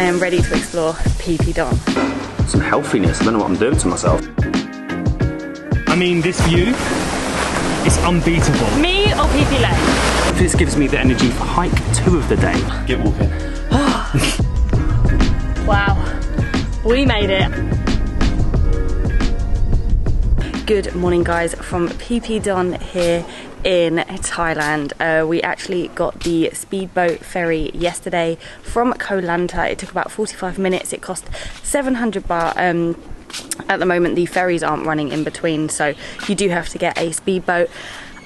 I am ready to explore Peepee Don. Some healthiness, I don't know what I'm doing to myself. I mean, this view is unbeatable. Me or Peepee Lane? This gives me the energy for hike 2 of the day. Get walking. Wow, we made it. Good morning guys, from Peepee Don here in Thailand. We actually got the speedboat ferry yesterday from Koh Lanta. It took about 45 minutes. It cost 700 baht. At the moment the ferries aren't running in between, so you do have to get a speedboat.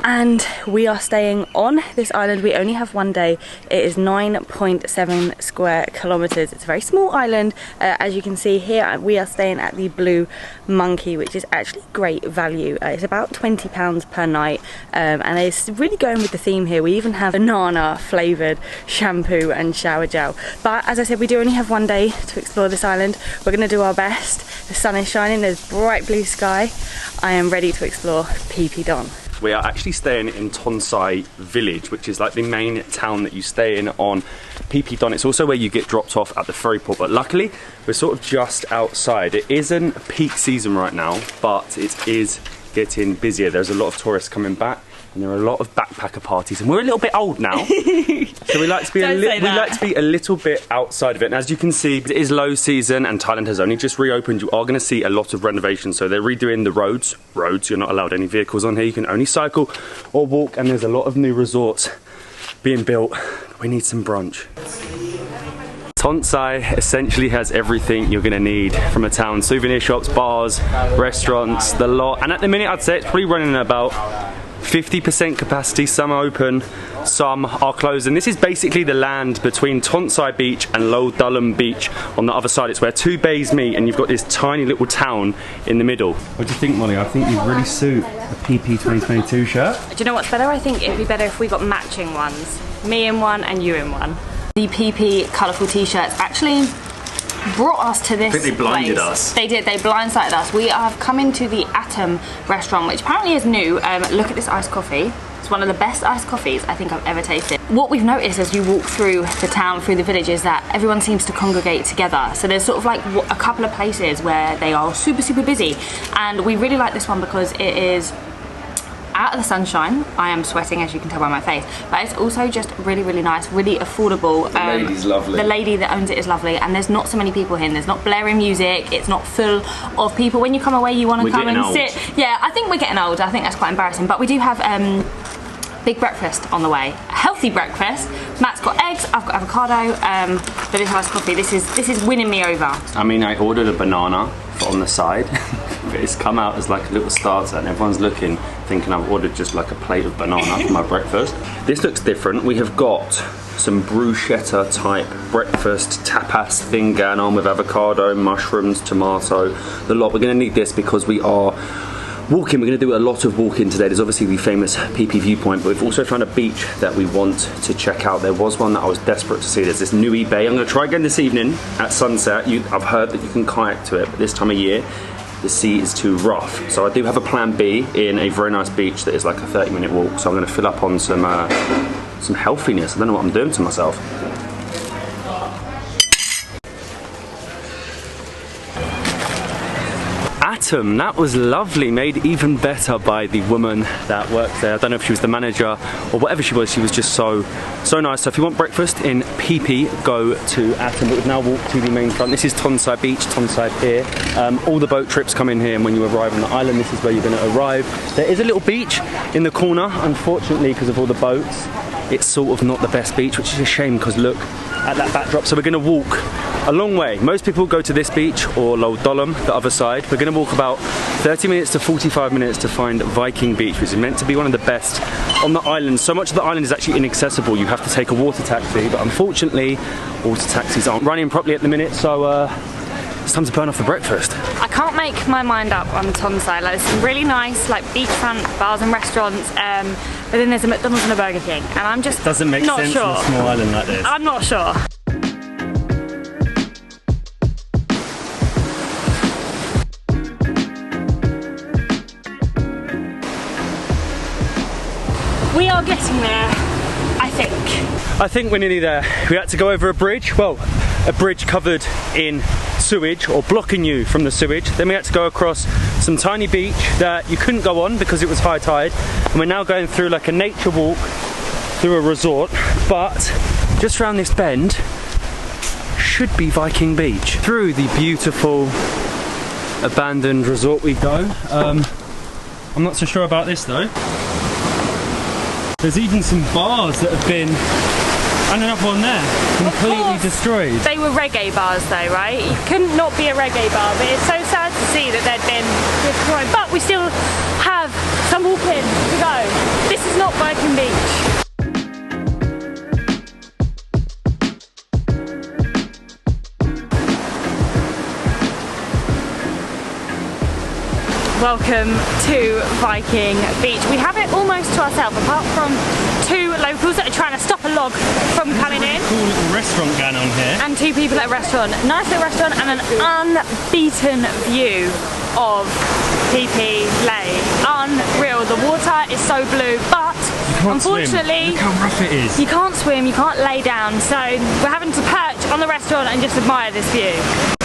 And we are staying on this island. We only have one day. It is 9.7 square kilometers. It's a very small island. As you can see here, we are staying at the Blue Monkey, which is actually great value. It's about £20 per night, and it's really going with the theme here. We even have banana flavored shampoo and shower gel. But as I said, we do only have one day to explore this island. We're gonna do our best. The sun is shining, there's bright blue sky. I am ready to explore Peepee Don. We are actually staying in Tonsil village, which is like the main town that you stay in on Peepee Don. It's also where you get dropped off at the ferry port, but luckily we're sort of just outside. It isn't peak season right now, but it is getting busier. There's a lot of tourists coming back, and there are a lot of backpacker parties, and we're a little bit old now, so we like to be a little bit outside of it. And as you can see, it is low season, and Thailand has only just reopened. You are going to see a lot of renovations, so they're redoing the roads. You're not allowed any vehicles on here. You can only cycle or walk, and there's a lot of new resorts being built. We need some brunch. Tonsil essentially has everything you're going to need from a town. Souvenir shops, bars, restaurants, the lot. And at the minute, I'd say it's probably running about 50% capacity. Some are open, some are closed. And this is basically the land between Tonsil Beach and Limestone Beach on the other side. It's where 2 bays meet, and you've got this tiny little town in the middle. What do you think, Molly? I think you'd really suit a PP 2022 shirt. Do you know what's better? I think it'd be better if we got matching ones. Me in one and you in one. The PP colourful t-shirts actually brought us to this I think they blinded place. us. They did, they blindsided us. We have come into the Atom restaurant, which apparently is new. Look at this iced coffee. It's one of the best iced coffees I think I've ever tasted. What we've noticed as you walk through the town, through the village, is that everyone seems to congregate together. So there's sort of like a couple of places where they are super, super busy. And we really like this one because it is out of the sunshine. I am sweating, as you can tell by my face, but it's also just really, really nice, really affordable. The lady's lovely. The lady that owns it is lovely, and there's not so many people here. There's not blaring music. It's not full of people. When you come away, you want to come and sit. Yeah, I think we're getting old. I think that's quite embarrassing. But we do have big breakfast on the way. A healthy breakfast. Matt's got eggs. I've got avocado. But this iced coffee. This is winning me over. I mean, I ordered a banana on the side, but it's come out as like a little starter, and everyone's looking, thinking I've ordered just like a plate of banana for my breakfast. This looks different. We have got some bruschetta type breakfast tapas thing going on with avocado, mushrooms, tomato, the lot. We're going to need this because we are walking. We're going to do a lot of walking today. There's obviously the famous Peepee viewpoint, but we've also found a beach that we want to check out. There was one that I was desperate to see. There's this Nui Bay. I'm going to try again this evening at sunset. I've heard that you can kayak to it, but this time of year the sea is too rough. So I do have a plan B in a very nice beach that is like a 30-minute walk. So I'm going to fill up on some healthiness. I don't know what I'm doing to myself. Atom, that was lovely, made even better by the woman that worked there. I don't know if she was the manager or whatever she was just so nice. So if you want breakfast in Peepee, go to Atom. But we've now walked to the main front. This is Tonsil Beach, Tonsil Pier. All the boat trips come in here, and when you arrive on the island, this is where you're going to arrive. There is a little beach in the corner. Unfortunately, because of all the boats, it's sort of not the best beach, which is a shame because look at that backdrop. So we're going to walk a long way. Most people go to this beach or Limestone, the other side. We're going to walk about 30 minutes to 45 minutes to find Viking Beach, which is meant to be one of the best on the island. So much of the island is actually inaccessible. You have to take a water taxi, but unfortunately water taxis aren't running properly at the minute, so it's time to burn off the breakfast. I can't make my mind up on Tonsil. Like, there's some really nice like beachfront bars and restaurants, but then there's a McDonald's and a Burger King, and I'm just doesn't make not sense sure. in a small island like this. I'm not sure. We are getting there, I think. I think we're nearly there. We had to go over a bridge. Well, a bridge covered in sewage, or blocking you from the sewage. Then we had to go across some tiny beach that you couldn't go on because it was high tide, and we're now going through like a nature walk through a resort, but just around this bend should be Viking Beach. Through the beautiful abandoned resort we go. I'm not so sure about this though. There's even some bars that have been, and another one there, completely destroyed. They were reggae bars though, right? It couldn't not be a reggae bar, but it's so sad to see that they'd been destroyed. But we still have some walking to go. This is not Viking Beach. Welcome to Viking Beach. We have it almost to ourselves, apart from two locals that are trying to stop a log from coming in. Cool little restaurant going on here. And two people at a restaurant. Nice little restaurant and an unbeaten view of Peepee Lake. Unreal. The water is so blue, but unfortunately, look how rough it is. You can't swim, you can't lay down, so we're having to perch on the restaurant and just admire this view.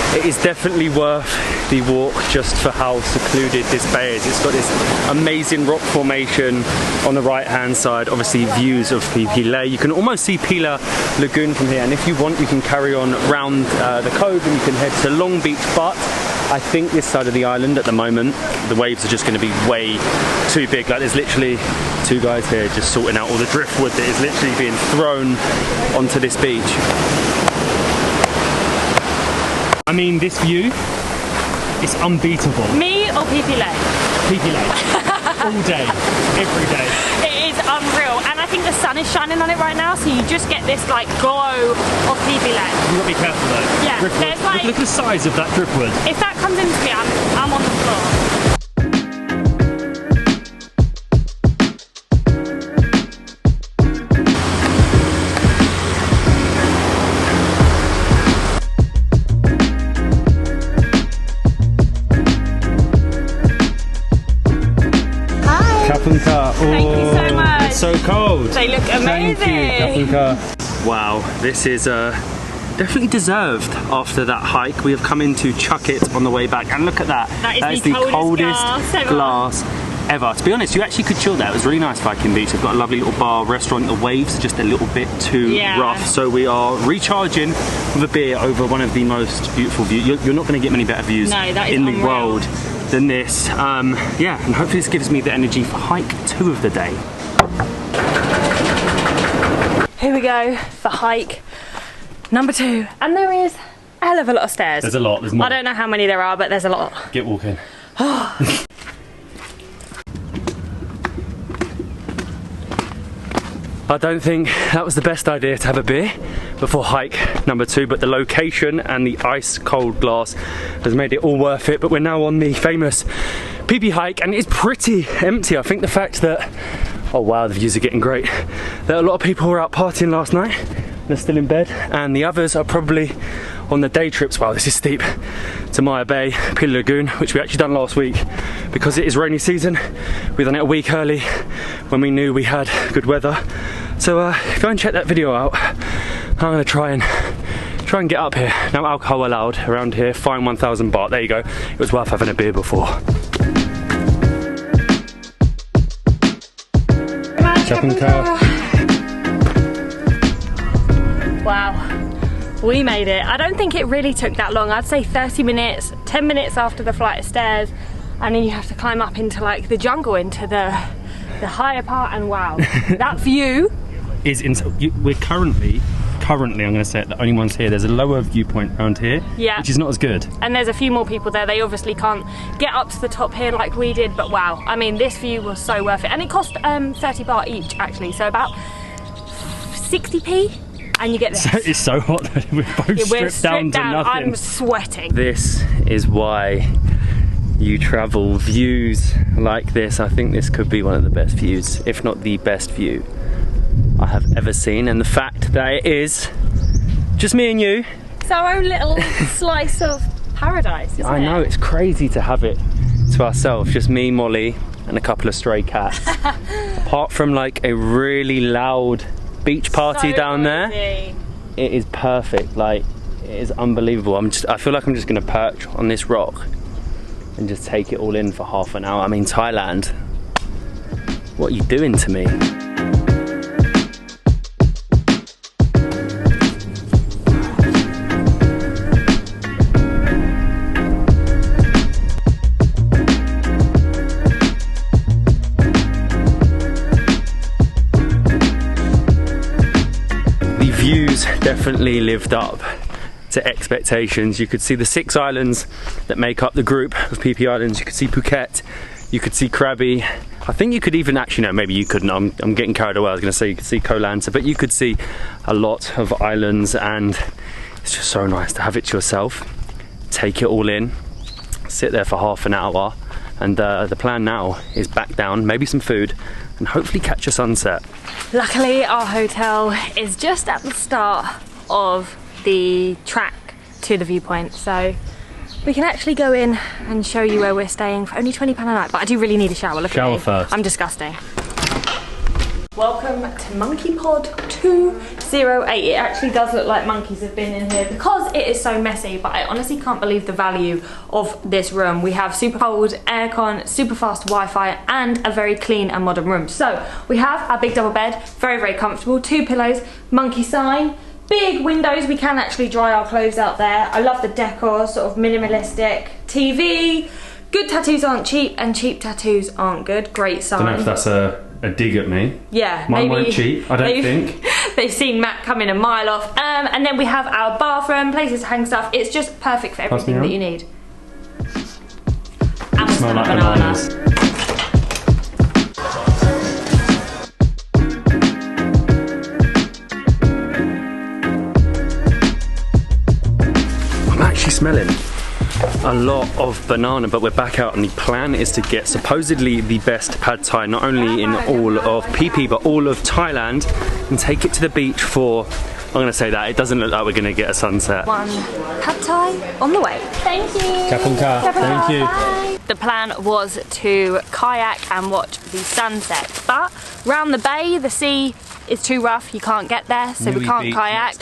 It is definitely worth the walk just for how secluded this bay is. It's got this amazing rock formation on the right hand side, obviously views of Peepee Lake. You can almost see Pila Lagoon from here, and if you want you can carry on round the cove and you can head to Long Beach, but I think this side of the island at the moment the waves are just going to be way too big. Like there's literally two guys here just sorting out all the driftwood that is literally being thrown onto this beach. I mean, this view is unbeatable. Me or Peepee Lake? Peepee Lake. All day, every day. It is unreal, and I think the sun is shining on it right now, so you just get this like glow of Peepee Lake. You've got to be careful though. Yeah, Driftwood. there's like, look at the size of that driftwood. If that comes into me, I'm on the floor. Thank you so much. It's so cold. They look amazing. Thank you. Wow, this is definitely deserved after that hike. We have come into Chuck It on the way back, and look at that. That is the coldest glass ever. To be honest, you actually could chill there. It was really nice, Viking Beach. They've got a lovely little bar, restaurant. The waves are just a little bit too rough, so we are recharging with a beer over one of the most beautiful views. You're not going to get many better views in the world than this. Yeah, and hopefully this gives me the energy for hike 2 of the day. Here we go for hike number 2, and there is a hell of a lot of stairs. There's a lot, there's more. I don't know how many there are, but there's a lot. Get walking. I don't think that was the best idea to have a beer before hike number 2, but the location and the ice cold glass has made it all worth it. But we're now on the famous Peepee Hike, and it's pretty empty. I think the fact that, oh wow, the views are getting great, that a lot of people were out partying last night, they're still in bed, and the others are probably on the day trips. Wow, this is steep, to Maya Bay, Pila Lagoon, which we actually done last week. Because it is rainy season, we've done it a week early when we knew we had good weather. So go and check that video out. I'm gonna try and get up here. No alcohol allowed around here, fine 1,000 baht, there you go. It was worth having a beer before. Wow, we made it. I don't think it really took that long. I'd say 30 minutes, 10 minutes after the flight of stairs, and then you have to climb up into like the jungle, into the higher part, and wow, that view is we're currently I'm going to say it, the only ones here. There's a lower viewpoint around here, which is not as good. And there's a few more people there. They obviously can't get up to the top here like we did, but wow, I mean, this view was so worth it. And it cost 30 baht each, actually, so about 60p, and you get this. So, it's so hot that we're both stripped down to nothing. I'm sweating. This is why you travel. Views like this. I think this could be one of the best views, if not the best view I have ever seen, and the fact that it is just me and you. It's our own little slice of paradise, isn't it? I know, it's crazy to have it to ourselves, just me, Molly, and a couple of stray cats. Apart from like a really loud beach party down there, it is perfect. Like, It is unbelievable. I feel like I'm just going to perch on this rock and just take it all in for half an hour. I mean, Thailand, what are you doing to me? The views definitely lived up to expectations. You could see the 6 islands that make up the group of Phi Phi Islands. You could see Phuket, you could see Krabi. I think you could even, actually no, maybe you couldn't. I'm getting carried away. I was going to say you could see Koh Lanta, but you could see a lot of islands, and it's just so nice to have it to yourself. Take it all in, sit there for half an hour, and the plan now is back down, maybe some food, and hopefully catch a sunset. Luckily, our hotel is just at the start of the track to the viewpoint, so we can actually go in and show you where we're staying for only £20 a night. But I do really need a shower. Look at me. First. I'm disgusting. Welcome to Monkey Pod 208. It actually does look like monkeys have been in here because it is so messy, but I honestly can't believe the value of this room. We have super cold aircon, super fast Wi-Fi, and a very clean and modern room. So we have our big double bed, very comfortable, 2 pillows, monkey sign, big windows, we can actually dry our clothes out there. I love the decor, sort of minimalistic. TV, good tattoos aren't cheap and cheap tattoos aren't good. Great sign. I don't know if that's a dig at me. Yeah, mine maybe weren't cheap, I don't think. They've seen Matt coming a mile off. And then we have our bathroom, places to hang stuff. It's just perfect for everything that you need. And we smell like bananas. I'm actually smelling a lot of banana, but we're back out, and the plan is to get supposedly the best pad thai not only in all of Phi Phi but all of Thailand, and take it to the beach for, I'm gonna say that, it doesn't look like we're gonna get a sunset. One pad thai on the way. Thank you. Kapun. Thank you. Bye. The plan was to kayak and watch the sunset, but round the bay, the sea is too rough, you can't get there, so we can't kayak.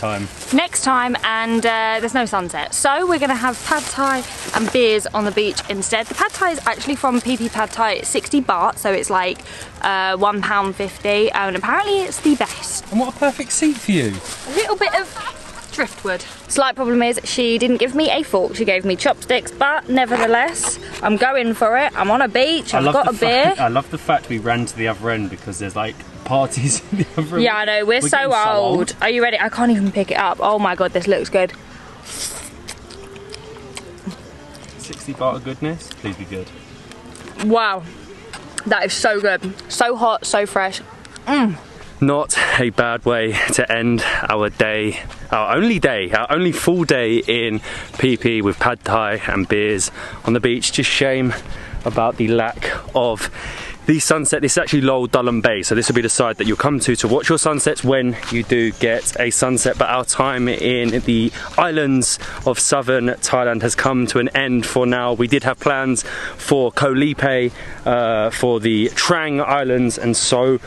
Next time, and there's no sunset. So we're gonna have pad thai and beers on the beach instead. The pad thai is actually from Phi Phi Pad Thai. It's 60 baht, so it's like £1.50, and apparently it's the best. And what a perfect seat for you. A little bit of driftwood. Slight problem is she didn't give me a fork, she gave me chopsticks, but nevertheless, I'm going for it. I'm on a beach, I've got a beer. I love the fact we ran to the other end because there's like parties in the other end. Yeah, I know, we're so old. Are you ready? I can't even pick it up. Oh my god, this looks good. 60 baht of goodness, please be good. Wow, that is so good. So hot, so fresh. Not a bad way to end our day, our only full day in Phi Phi with pad thai and beers on the beach. Just shame about the lack of the sunset. This is actually Lol Dulum Bay, so this will be the side that you'll come to watch your sunsets when you do get a sunset. But our time in the islands of southern Thailand has come to an end for now. We did have plans for Koh Lipe, for the Trang Islands, and so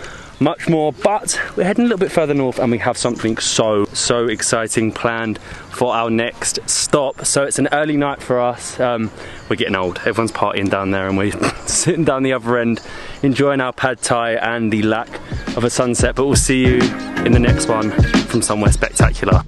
much more, but we're heading a little bit further north, and we have something so exciting planned for our next stop. So it's an early night for us. We're getting old, everyone's partying down there, and we're sitting down the other end enjoying our pad thai and the lack of a sunset. But we'll see you in the next one from somewhere spectacular.